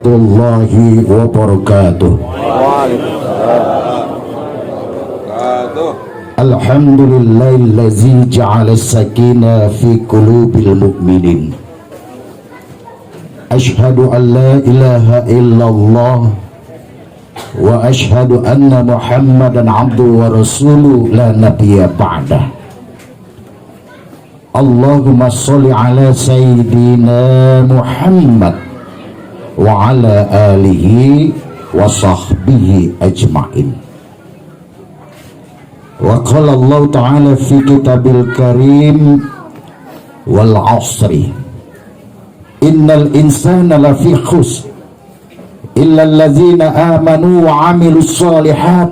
warahmatullahi wabarakatuh. Alhamdulillahillazi ja'ala as-sakinah fi qulubil mu'minin. Ashhadu an la ilaha illallah wa ashhadu anna Muhammadan abduhu wa rasuluhu la nabiyya ba'dah. Allahumma sholli ala sayyidina Muhammad wa ala alihi wa sahbihi ajma'in. Wa qala Allah ta'ala fi kitabil karim wal 'asri innal insana lafi khusr illa allazina amanu wa 'amilus shalihat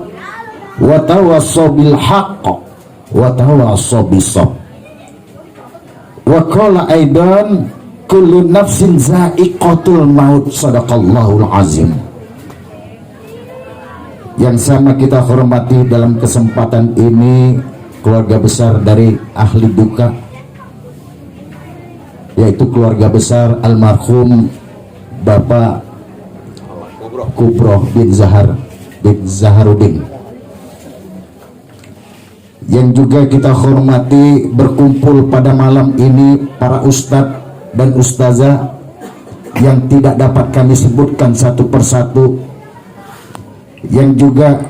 wa tawassaw bil haqq wa tawassaw bis sabr. Wa qala aidan kullu nafsin za'iqatul maut. Sadaqallahul azim. Yang sama kita hormati dalam kesempatan ini keluarga besar dari ahli duka, yaitu keluarga besar almarhum Bapak Kubroh bin Zaharuddin, yang juga kita hormati berkumpul pada malam ini para ustadz dan ustazah yang tidak dapat kami sebutkan satu persatu, yang juga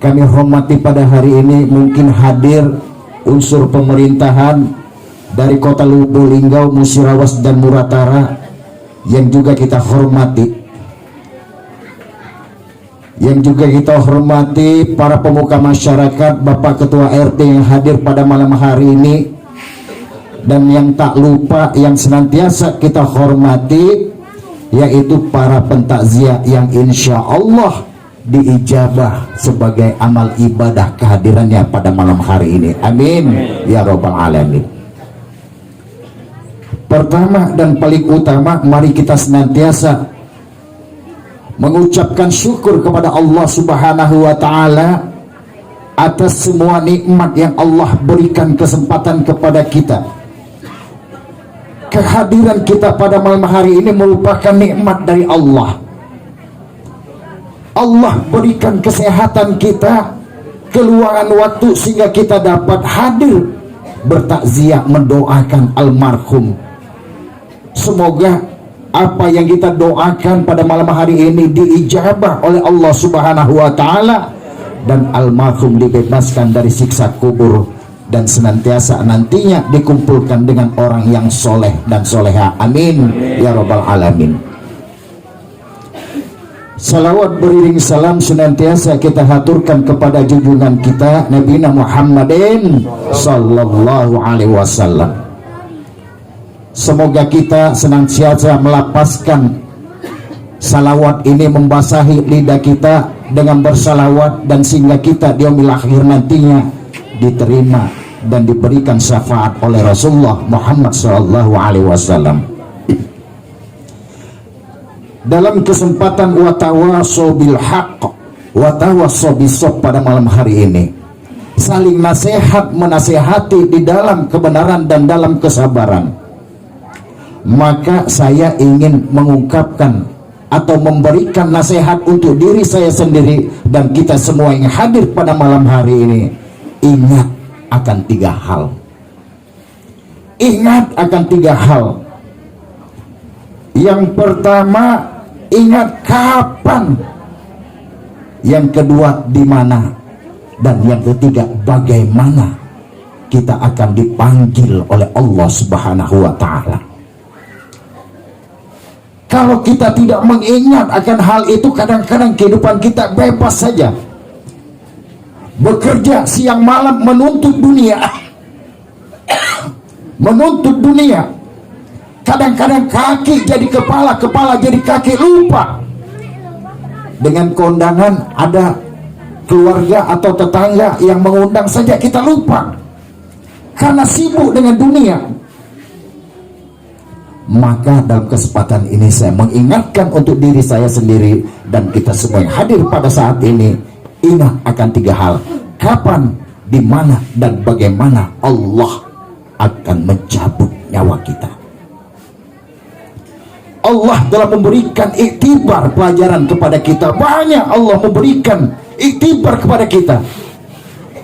kami hormati pada hari ini. Mungkin hadir unsur pemerintahan dari Kota Lubuk Linggau, Musirawas dan Muratara yang juga kita hormati. Yang juga kita hormati para pemuka masyarakat, Bapak Ketua RT yang hadir pada malam hari ini, dan yang tak lupa yang senantiasa kita hormati, yaitu para pentakziah yang insya Allah diijabah sebagai amal ibadah kehadirannya pada malam hari ini. Amin ya robbal alamin. Pertama dan paling utama, mari kita senantiasa mengucapkan syukur kepada Allah Subhanahu wa ta'ala atas semua nikmat yang Allah berikan kesempatan kepada kita. Kehadiran kita pada malam hari ini merupakan nikmat dari Allah. Allah berikan kesehatan kita, keluangan waktu sehingga kita dapat hadir bertakziah mendoakan almarhum. Semoga apa yang kita doakan pada malam hari ini diijabah oleh Allah Subhanahu wa ta'ala, dan almarhum dibebaskan dari siksa kubur dan senantiasa nantinya dikumpulkan dengan orang yang soleh dan soleha. Amin ya robbal alamin. Salawat beriring salam senantiasa kita haturkan kepada junjungan kita Nabi Muhammadin sallallahu alaihi wasallam. Semoga kita senantiasa melapaskan salawat ini, membasahi lidah kita dengan bersalawat, dan sehingga kita di yaumil akhir nantinya diterima dan diberikan syafaat oleh Rasulullah Muhammad sallallahu alaihi wasallam. Dalam kesempatan wa tawassaw bil haqq wa tawassaw bis sabr pada malam hari ini, saling nasihat menasihati di dalam kebenaran dan dalam kesabaran, maka saya ingin mengungkapkan atau memberikan nasihat untuk diri saya sendiri dan kita semua yang hadir pada malam hari ini. Ingat akan tiga hal. Ingat akan tiga hal. Yang pertama, ingat kapan. Yang kedua, di mana. Dan yang ketiga, bagaimana kita akan dipanggil oleh Allah Subhanahu wa ta'ala. Kalau kita tidak mengingat akan hal itu, kadang-kadang kehidupan kita bebas saja, bekerja siang malam menuntut dunia. Menuntut dunia. Kadang-kadang kaki jadi kepala, kepala jadi kaki, lupa dengan kondangan ada keluarga atau tetangga yang mengundang saja kita lupa karena sibuk dengan dunia. Maka dalam kesempatan ini saya mengingatkan untuk diri saya sendiri dan kita semua yang hadir pada saat ini, ingat akan tiga hal. Kapan, di mana, dan bagaimana Allah akan mencabut nyawa kita. Allah telah memberikan iktibar pelajaran kepada kita. Banyak Allah memberikan iktibar kepada kita,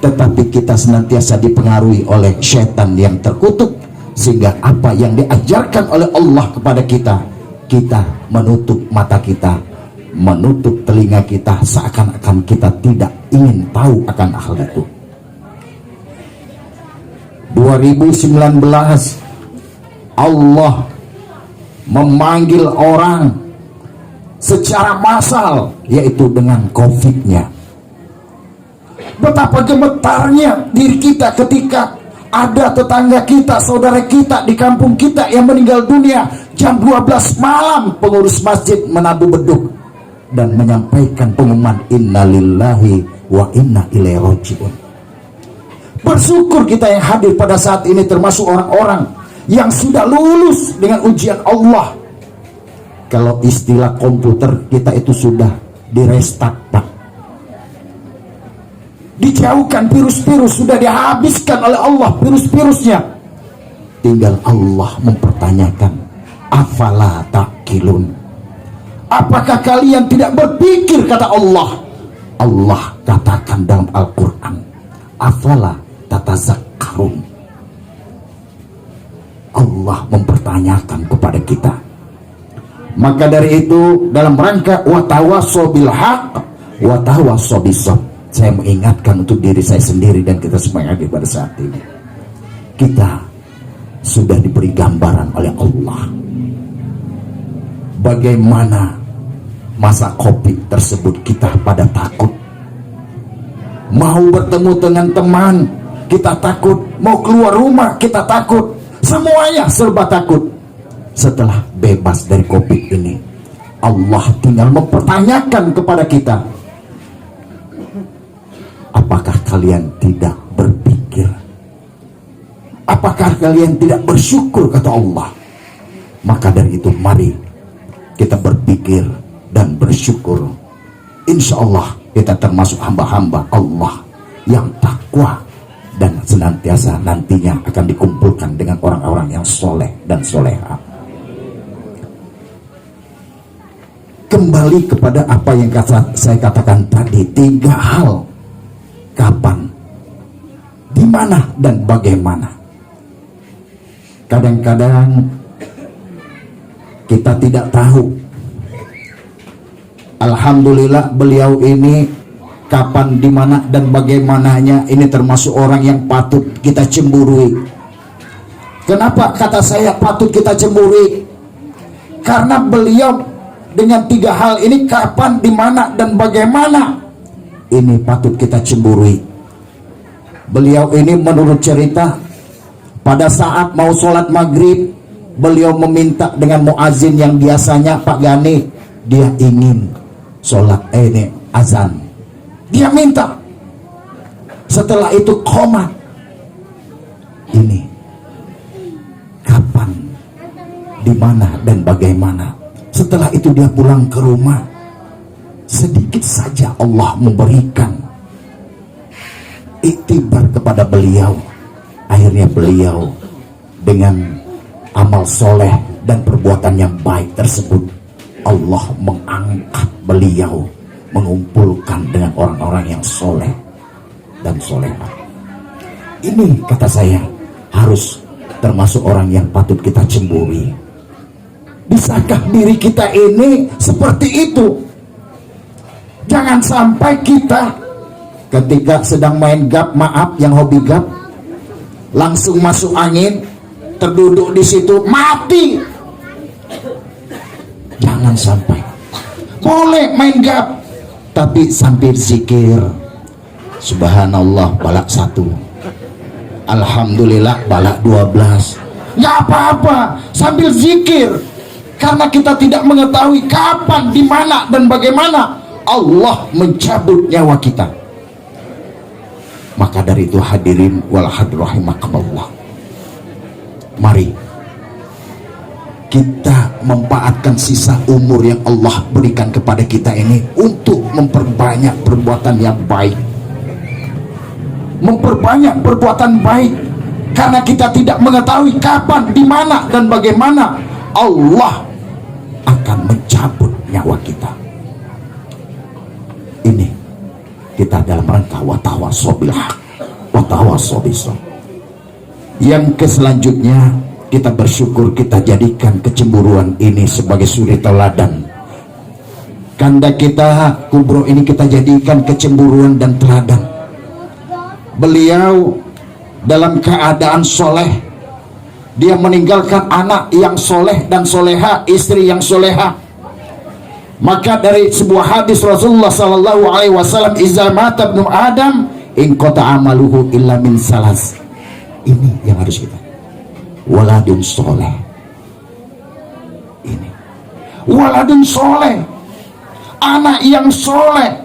tetapi kita senantiasa dipengaruhi oleh syaitan yang terkutuk, sehingga apa yang diajarkan oleh Allah kepada kita, kita menutup mata kita, menutup telinga kita, seakan-akan kita tidak ingin tahu akan hal itu. 2019 Allah memanggil orang secara massal, yaitu dengan COVID-nya. Betapa gemetarnya diri kita ketika ada tetangga kita, saudara kita di kampung kita yang meninggal dunia jam 12 malam. Pengurus masjid menabuh beduk dan menyampaikan pengumuman innalillahi wa inna ilaihi rajiun. Bersyukur kita yang hadir pada saat ini, termasuk orang-orang yang sudah lulus dengan ujian Allah. Kalau istilah komputer kita itu sudah direstart, Pak. Dijauhkan virus-virus, sudah dihabiskan oleh Allah virus-virusnya. Tinggal Allah mempertanyakan, afala ta'qilun, apakah kalian tidak berpikir, kata Allah. Allah katakan dalam Al-Quran, afala tatazakkarun. Allah mempertanyakan kepada kita. Maka dari itu, dalam rangka watawassaw bil haq watawassaw bis sabr, saya mengingatkan untuk diri saya sendiri dan kita semua yang hadir pada saat ini, kita sudah diberi gambaran oleh Allah bagaimana masa COVID tersebut. Kita pada takut, mau bertemu dengan teman kita takut, mau keluar rumah kita takut, semuanya serba takut. Setelah bebas dari COVID ini, Allah tinggal mempertanyakan kepada kita, apakah kalian tidak berpikir? Apakah kalian tidak bersyukur, kata Allah. Maka dari itu mari kita berpikir dan bersyukur. Insya Allah kita termasuk hamba-hamba Allah yang takwa dan senantiasa nantinya akan dikumpulkan dengan orang-orang yang soleh dan soleha. Kembali kepada apa yang saya katakan tadi, 3 hal: kapan, di mana, dan bagaimana. Kadang-kadang kita tidak tahu. Alhamdulillah beliau ini kapan, di mana, dan bagaimananya ini termasuk orang yang patut kita cemburui. Kenapa kata saya patut kita cemburui? Karena beliau dengan 3 hal ini, kapan, di mana, dan bagaimana, ini patut kita cemburui. Beliau ini menurut cerita, pada saat mau sholat maghrib, beliau meminta dengan muazin yang biasanya Pak Gani, dia ingin sholat ini azan, dia minta. Setelah itu qomat. Ini kapan, di mana, dan bagaimana. Setelah itu dia pulang ke rumah. Sedikit saja Allah memberikan iktibar kepada beliau. Akhirnya beliau dengan amal soleh dan perbuatan yang baik tersebut, Allah mengangkat beliau, mengumpulkan dengan orang-orang yang soleh dan soleha. Ini kata saya harus termasuk orang yang patut kita cemburi. Bisakah diri kita ini seperti itu? Jangan sampai kita ketika sedang main gap, maaf yang hobi gap, langsung masuk angin, terduduk di situ, mati. Jangan sampai. Boleh main gap, tapi sambil zikir, subhanallah balak 1, alhamdulillah balak 12, nggak apa-apa, sambil zikir. Karena kita tidak mengetahui kapan, di mana, dan bagaimana Allah mencabut nyawa kita. Maka dari itu hadirin wal hadir rahimakumullah, mari kita memanfaatkan sisa umur yang Allah berikan kepada kita ini untuk memperbanyak perbuatan yang baik. Memperbanyak perbuatan baik, karena kita tidak mengetahui kapan, di mana, dan bagaimana Allah akan mencabut nyawa kita. Ini kita dalam rangka watawasau bil haq, watawasau bis sabr. Yang selanjutnya, kita bersyukur kita jadikan kecemburuan ini sebagai suri teladan. Kanda kita Kubro ini kita jadikan kecemburuan dan teladan. Beliau dalam keadaan soleh, dia meninggalkan anak yang soleh dan soleha, istri yang soleha. Maka dari sebuah hadis Rasulullah sallallahu alaihi wasallam, "Iza mata ibnu Adam in qata amaluhu illa min salas." Ini yang harus kita. Waladun soleh. Ini. Waladun soleh. Anak yang soleh.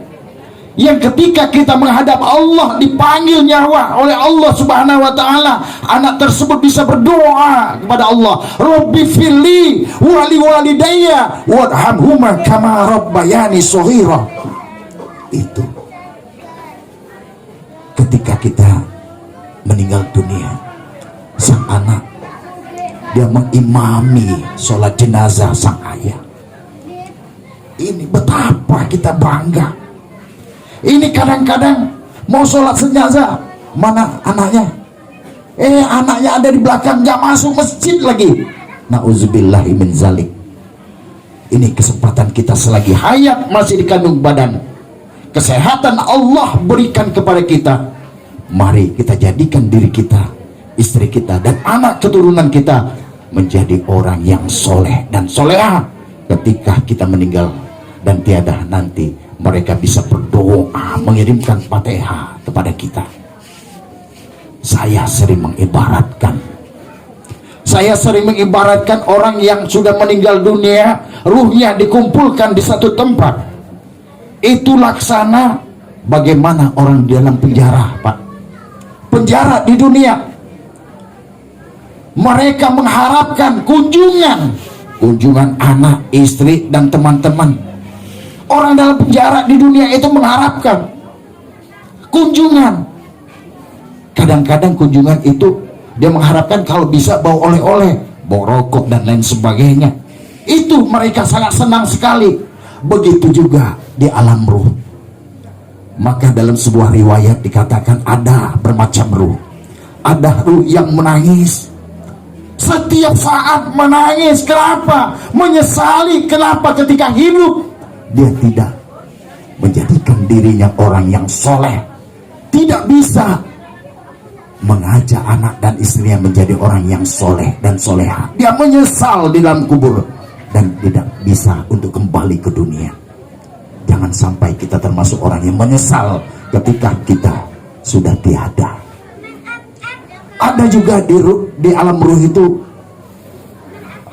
Yang ketika kita menghadap Allah dipanggil nyawa oleh Allah subhanahu wa ta'ala, anak tersebut bisa berdoa kepada Allah, Rabbi firli wali walidayya warhamhuma kama rabbayani shaghira. Itu ketika kita meninggal dunia, sang anak dia mengimami sholat jenazah sang ayah. Ini betapa kita bangga. Ini kadang-kadang mau sholat jenazah, mana anaknya? Anaknya ada di belakang, gak masuk masjid lagi. Na'udzubillahi min zalik. Ini kesempatan kita selagi hayat masih di kandung badan, kesehatan Allah berikan kepada kita. Mari kita jadikan diri kita, istri kita, dan anak keturunan kita menjadi orang yang soleh dan soleha. Ketika kita meninggal dan tiada nanti, mereka bisa berdoa, mengirimkan Fatihah kepada kita. Saya sering mengibaratkan orang yang sudah meninggal dunia, ruhnya dikumpulkan di satu tempat. Itu laksana bagaimana orang di dalam penjara, Pak. Penjara di dunia. Mereka mengharapkan kunjungan anak, istri, dan teman-teman. Orang dalam penjara di dunia itu mengharapkan kunjungan. Kadang-kadang kunjungan itu dia mengharapkan kalau bisa bawa oleh-oleh, bawa rokok dan lain sebagainya. Itu mereka sangat senang sekali. Begitu juga di alam ruh. Maka dalam sebuah riwayat dikatakan ada bermacam ruh. Ada ruh yang menangis, setiap saat menangis. Kenapa? Menyesali kenapa ketika hidup dia tidak menjadikan dirinya orang yang soleh, tidak bisa mengajak anak dan istrinya menjadi orang yang soleh dan soleha. Dia menyesal di dalam kubur dan tidak bisa untuk kembali ke dunia. Jangan sampai kita termasuk orang yang menyesal ketika kita sudah tiada. Ada juga di alam ruh itu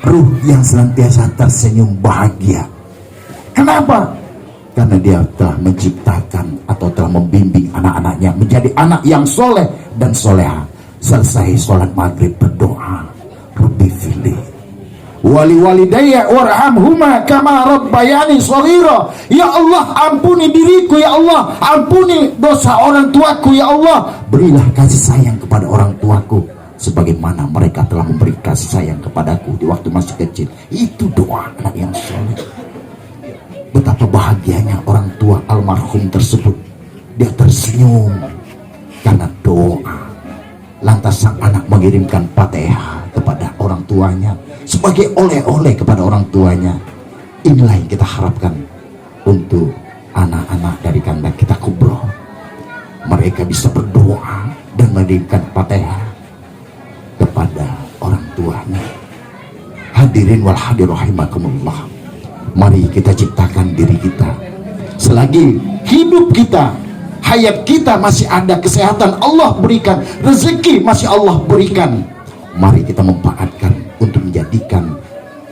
ruh yang senantiasa tersenyum bahagia. Kenapa? Karena dia telah menciptakan atau telah membimbing anak-anaknya menjadi anak yang soleh dan soleha. Selesai sholat maghrib berdoa, Rabbi fili wali walidayya warhamhuma kama rabbayani shaghira. Ya Allah, ampuni diriku, ya Allah, ampuni dosa orang tuaku, ya Allah, berilah kasih sayang kepada orang tuaku sebagaimana mereka telah memberi kasih sayang kepadaku di waktu masih kecil. Itu doa anak yang soleh. Betapa bahagianya orang tua almarhum tersebut. Dia tersenyum karena doa. Lantas sang anak mengirimkan Fatihah kepada orang tuanya sebagai oleh-oleh kepada orang tuanya. Inilah yang kita harapkan untuk anak-anak dari kanda kita Kubro. Mereka bisa berdoa dan mengirimkan Fatihah kepada orang tuanya. Hadirin wal hadir rahimakumullah. Mari kita ciptakan diri kita. Selagi hidup kita, hayat kita masih ada, kesehatan Allah berikan, rezeki masih Allah berikan, mari kita memanfaatkan untuk menjadikan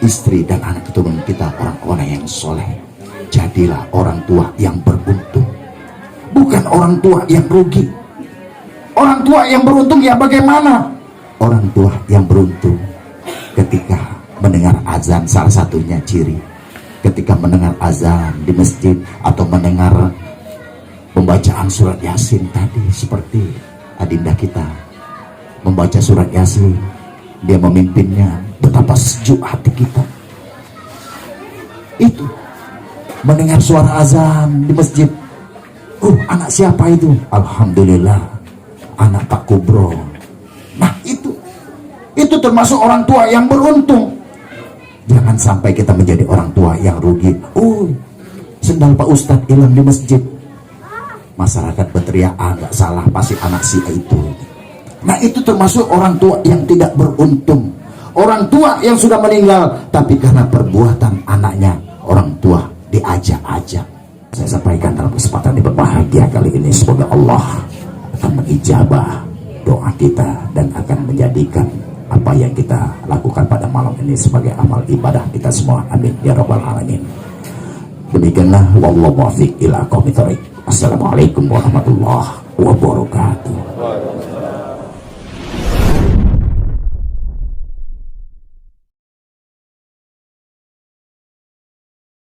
istri dan anak keturunan kita orang-orang yang soleh. Jadilah orang tua yang beruntung, bukan orang tua yang rugi. Orang tua yang beruntung ya bagaimana? Orang tua yang beruntung ketika mendengar azan, salah satunya ciri ketika mendengar azan di masjid atau mendengar pembacaan surat Yasin tadi, seperti adinda kita membaca surat Yasin, dia memimpinnya, betapa sejuk hati kita. Itu mendengar suara azan di masjid. Anak siapa itu? Alhamdulillah, anak Pak Kubro. Nah itu termasuk orang tua yang beruntung. Jangan sampai kita menjadi orang tua yang rugi. Sendal Pak Ustadz hilang di masjid. Masyarakat berteriak, nggak salah, pasti anak si itu. Nah itu termasuk orang tua yang tidak beruntung. Orang tua yang sudah meninggal, tapi karena perbuatan anaknya, orang tua diajak-ajak. Saya sampaikan dalam kesempatan yang berbahagia kali ini, semoga Allah akan mengijabah doa kita dan akan menjadikan apa yang kita lakukan pada malam ini sebagai amal ibadah kita semua. Amin ya rabbal alamin. Demikianlah, wallahu muwaffiq ila aqwamit thoriq. Assalamualaikum warahmatullahi wabarakatuh.